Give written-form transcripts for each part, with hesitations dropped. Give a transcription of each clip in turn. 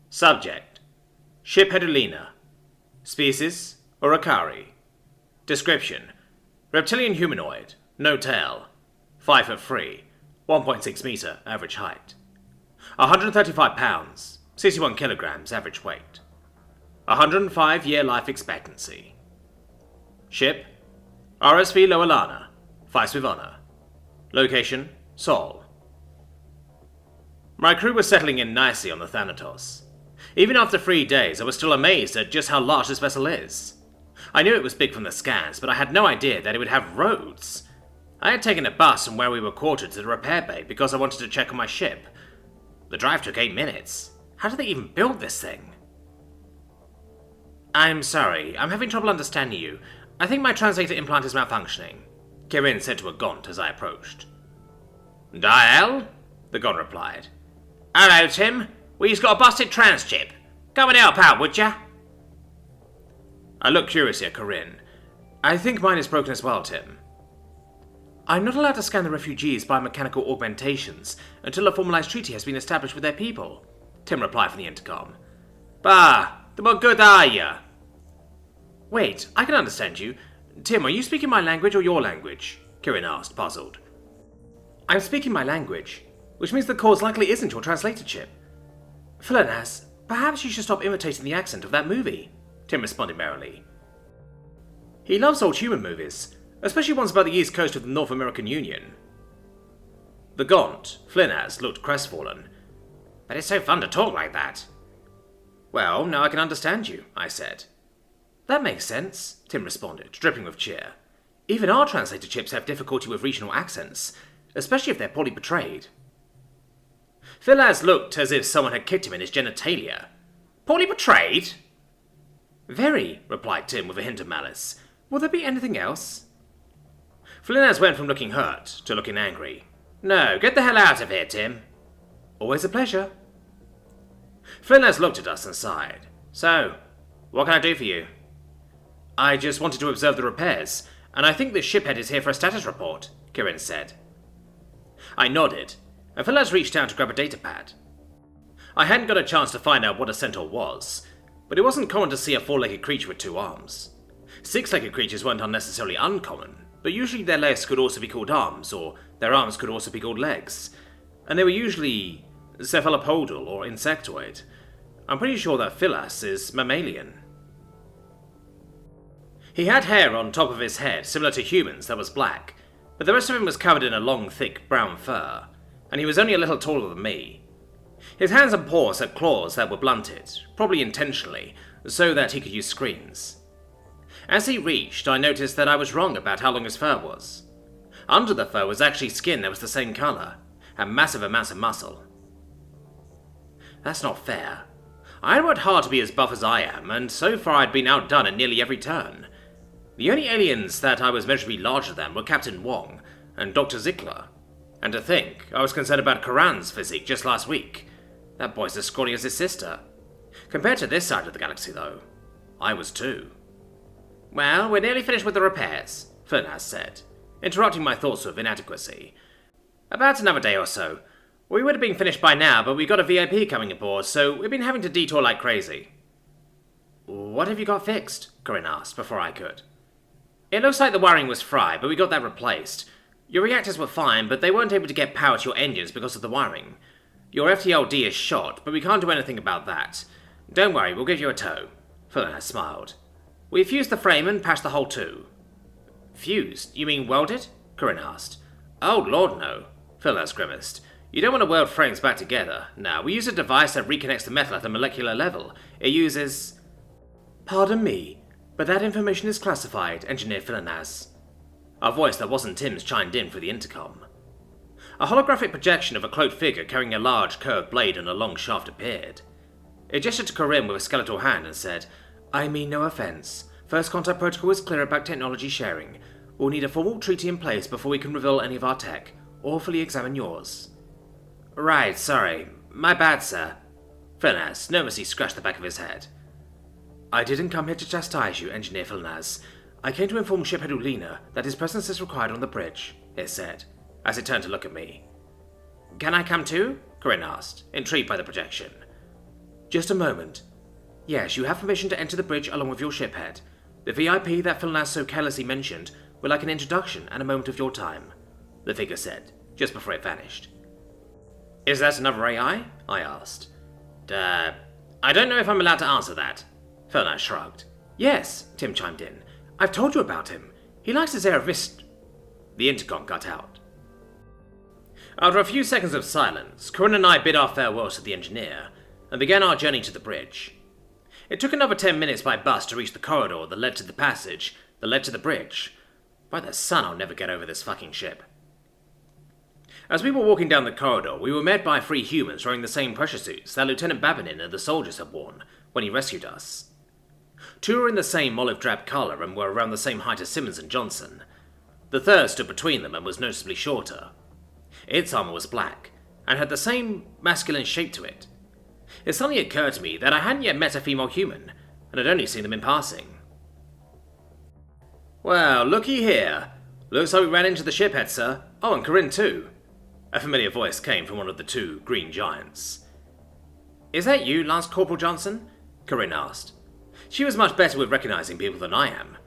Subject: Ship Hedlund. Species: Warutteri. Description: reptilian humanoid, no tail, 5'3", 1.6 meter average height, 135 pounds, 61 kilograms average weight, 105-year life expectancy. Ship: RSV Loalana, Vice with Honor. Location: Sol. My crew was settling in nicely on the Thanatos. Even after 3 days, I was still amazed at just how large this vessel is. I knew it was big from the scans, but I had no idea that it would have roads. I had taken a bus from where we were quartered to the repair bay because I wanted to check on my ship. The drive took 8 minutes. How did they even build this thing? I'm sorry, I'm having trouble understanding you. I think my translator implant is malfunctioning, Kirin said to a Gaunt as I approached. Dial? The Gaunt replied. Hello, Tim. We've got a busted trans chip. Come and help out, would ya? I looked curiously at Corinne. I think mine is broken as well, Tim. I'm not allowed to scan the refugees' biomechanical augmentations until a formalized treaty has been established with their people, Tim replied from the intercom. Bah, then what good are ya? Wait, I can understand you. Tim, are you speaking my language or your language? Kirin asked, puzzled. I'm speaking my language, which means the cause likely isn't your translator chip. Philonas, perhaps you should stop imitating the accent of that movie, Tim responded merrily. He loves old human movies, especially ones about the east coast of the North American Union. The Gaunt, Flinaz, looked crestfallen. But it's so fun to talk like that. Well, now I can understand you, I said. That makes sense, Tim responded, dripping with cheer. Even our translator chips have difficulty with regional accents, especially if they're poorly portrayed. Philaz looked as if someone had kicked him in his genitalia. Poorly portrayed? Very, replied Tim with a hint of malice. Will there be anything else? Flinaz went from looking hurt to looking angry. No, get the hell out of here, Tim. Always a pleasure. Flinaz looked at us and sighed. So, what can I do for you? I just wanted to observe the repairs, and I think the shiphead is here for a status report, Kirin said. I nodded, and Flinaz reached down to grab a datapad. I hadn't got a chance to find out what a centaur was, but it wasn't common to see a 4-legged creature with 2 arms. 6-legged creatures weren't unnecessarily uncommon, but usually their legs could also be called arms, or their arms could also be called legs, and they were usually cephalopodal or insectoid. I'm pretty sure that Philas is mammalian. He had hair on top of his head, similar to humans, that was black, but the rest of him was covered in a long, thick brown fur, and he was only a little taller than me. His hands and paws had claws that were blunted, probably intentionally, so that he could use screens. As he reached, I noticed that I was wrong about how long his fur was. Under the fur was actually skin that was the same colour, and massive amounts of muscle. That's not fair. I had worked hard to be as buff as I am, and so far I'd been outdone at nearly every turn. The only aliens that I was measurably larger than were Captain Wong and Dr. Zickler. And to think, I was concerned about Karan's physique just last week. That boy's as scrawny as his sister. Compared to this side of the galaxy, though, I was too. Well, we're nearly finished with the repairs, Furnaz said, interrupting my thoughts with inadequacy. About another day or so. We would have been finished by now, but we got a VIP coming aboard, so we've been having to detour like crazy. What have you got fixed? Corinne asked, before I could. It looks like the wiring was fried, but we got that replaced. Your reactors were fine, but they weren't able to get power to your engines because of the wiring. Your FTLD is shot, but we can't do anything about that. Don't worry, we'll give you a tow. Fernandez smiled. We fused the frame and patched the hole too. Fused? You mean welded? Corinne asked. Oh, Lord, no. Fernandez grimaced. You don't want to weld frames back together. No, we use a device that reconnects the metal at the molecular level. It uses... Pardon me, but that information is classified, Engineer Philanaz. A voice that wasn't Tim's chimed in through the intercom. A holographic projection of a cloaked figure carrying a large curved blade and a long shaft appeared. It gestured to Corinne with a skeletal hand and said, I mean no offense. First contact protocol is clear about technology sharing. We'll need a formal treaty in place before we can reveal any of our tech, or fully examine yours. Right, sorry. My bad, sir. Philanaz nervously scratched the back of his head. I didn't come here to chastise you, Engineer Philanaz. I came to inform Ship Hedlund that his presence is required on the bridge, it said, as it turned to look at me. Can I come too? Corinne asked, intrigued by the projection. Just a moment. Yes, you have permission to enter the bridge along with your shiphead. The VIP that Philnas so carelessly mentioned would like an introduction and a moment of your time, the figure said, just before it vanished. Is that another AI? I asked. I don't know if I'm allowed to answer that. Philnas shrugged. Yes, Tim chimed in. I've told you about him. He likes his air of mist. The intercom cut out. After a few seconds of silence, Corinne and I bid our farewells to the engineer and began our journey to the bridge. It took another 10 minutes by bus to reach the corridor that led to the passage that led to the bridge. By the sun, I'll never get over this fucking ship. As we were walking down the corridor, we were met by 3 humans wearing the same pressure suits that Lieutenant Babinin and the soldiers had worn when he rescued us. 2 were in the same olive drab colour and were around the same height as Simmons and Johnson. The third stood between them and was noticeably shorter. Its armour was black, and had the same masculine shape to it. It suddenly occurred to me that I hadn't yet met a female human, and had only seen them in passing. Well, looky here. Looks like we ran into the shiphead, sir. Oh, and Corinne too. A familiar voice came from one of the 2 green giants. Is that you, Lance Corporal Johnson? Corinne asked. She was much better with recognizing people than I am.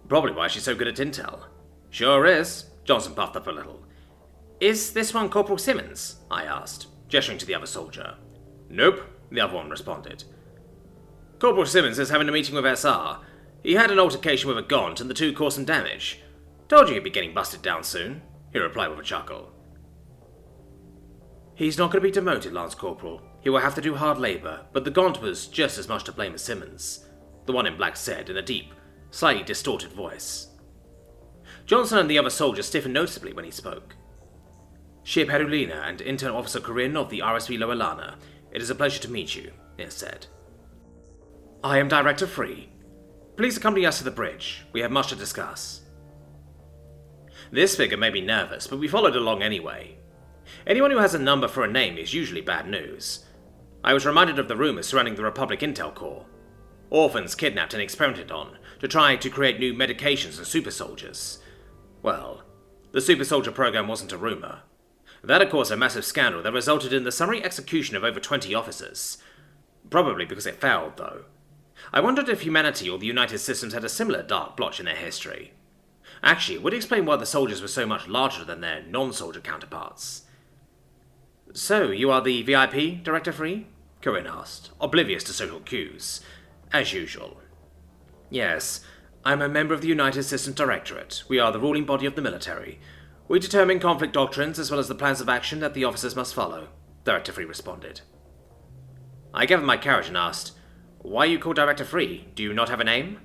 Probably why she's so good at intel. Sure is. Johnson puffed up a little. Is this one Corporal Simmons? I asked, gesturing to the other soldier. Nope, the other one responded. Corporal Simmons is having a meeting with SR. He had an altercation with a Gaunt and the 2 caused some damage. Told you he'd be getting busted down soon, he replied with a chuckle. He's not going to be demoted, Lance Corporal. He will have to do hard labour, but the Gaunt was just as much to blame as Simmons, the one in black said in a deep, slightly distorted voice. Johnson and the other soldiers stiffened noticeably when he spoke. Ship Herulina and Intern Officer Corinne of the RSV Lower Lana, it is a pleasure to meet you, it said. I am Director Free. Please accompany us to the bridge. We have much to discuss. This figure made me nervous, but we followed along anyway. Anyone who has a number for a name is usually bad news. I was reminded of the rumours surrounding the Republic Intel Corps. Orphans kidnapped and experimented on to try to create new medications and super soldiers. Well, the super soldier program wasn't a rumour. That had caused a massive scandal that resulted in the summary execution of over 20 officers. Probably because it failed, though. I wondered if humanity or the United Systems had a similar dark blotch in their history. Actually, it would explain why the soldiers were so much larger than their non-soldier counterparts. So, you are the VIP, Director Free? Corinne asked, oblivious to social cues. As usual. Yes, I am a member of the United Systems Directorate. We are the ruling body of the military. We determine conflict doctrines as well as the plans of action that the officers must follow, Director Free responded. I gave him my carriage and asked, Why are you called Director Free? Do you not have a name?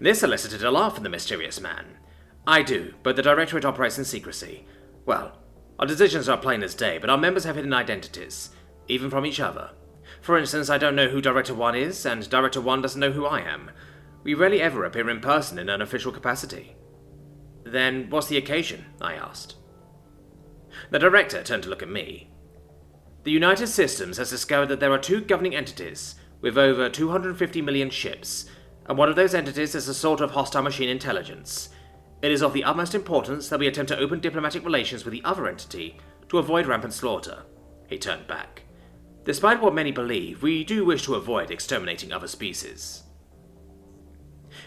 This elicited a laugh from the mysterious man. I do, but the Directorate operates in secrecy. Well, our decisions are plain as day, but our members have hidden identities, even from each other. For instance, I don't know who Director 1 is, and Director 1 doesn't know who I am. We rarely ever appear in person in an official capacity. Then, what's the occasion? I asked. The Director turned to look at me. The United Systems has discovered that there are 2 governing entities, with over 250 million ships, and one of those entities is a sort of hostile machine intelligence. It is of the utmost importance that we attempt to open diplomatic relations with the other entity to avoid rampant slaughter. He turned back. Despite what many believe, we do wish to avoid exterminating other species.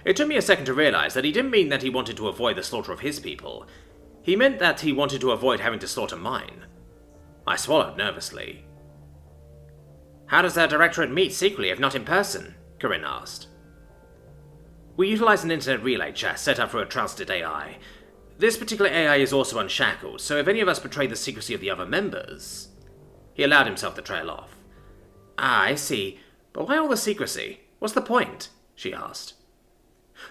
It took me a second to realize that he didn't mean that he wanted to avoid the slaughter of his people. He meant that he wanted to avoid having to slaughter mine. I swallowed nervously. How does the Directorate meet secretly if not in person? Corinne asked. We utilize an internet relay chat set up for a trusted AI. This particular AI is also unshackled, so if any of us betray the secrecy of the other members... He allowed himself to trail off. Ah, I see. But why all the secrecy? What's the point? She asked.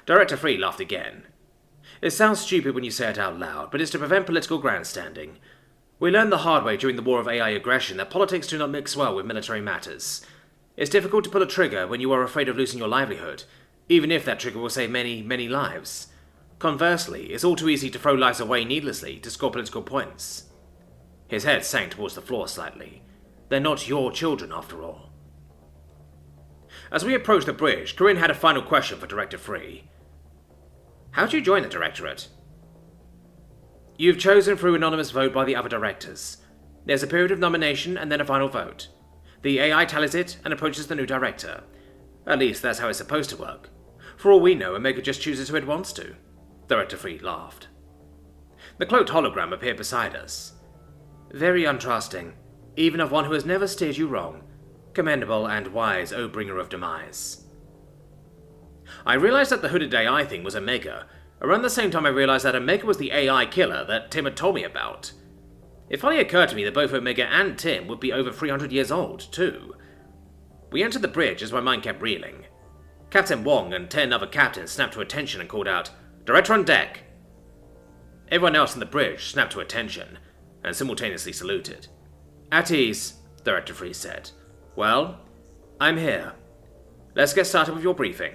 Director Free laughed again. It sounds stupid when you say it out loud, but it's to prevent political grandstanding. We learned the hard way during the war of AI aggression that politics do not mix well with military matters. It's difficult to pull a trigger when you are afraid of losing your livelihood, even if that trigger will save many, many lives. Conversely, it's all too easy to throw lives away needlessly to score political points. His head sank towards the floor slightly. They're not your children, after all. As we approached the bridge, Corinne had a final question for Director Free. How'd you join the Directorate? You've chosen through anonymous vote by the other directors. There's a period of nomination and then a final vote. The AI tallies it and approaches the new director. At least that's how it's supposed to work. For all we know, Omega just chooses who it wants to. Director Freed laughed. The cloaked hologram appeared beside us. Very untrusting, even of one who has never steered you wrong. Commendable and wise, O bringer of demise. I realized that the hooded AI thing was Omega, around the same time I realized that Omega was the AI killer that Tim had told me about. It finally occurred to me that both Omega and Tim would be over 300 years old, too. We entered the bridge as my mind kept reeling. Captain Wong and 10 other captains snapped to attention and called out, "Director on deck!" Everyone else in the bridge snapped to attention and simultaneously saluted. "At ease," Director Freeze said. "Well, I'm here. Let's get started with your briefing."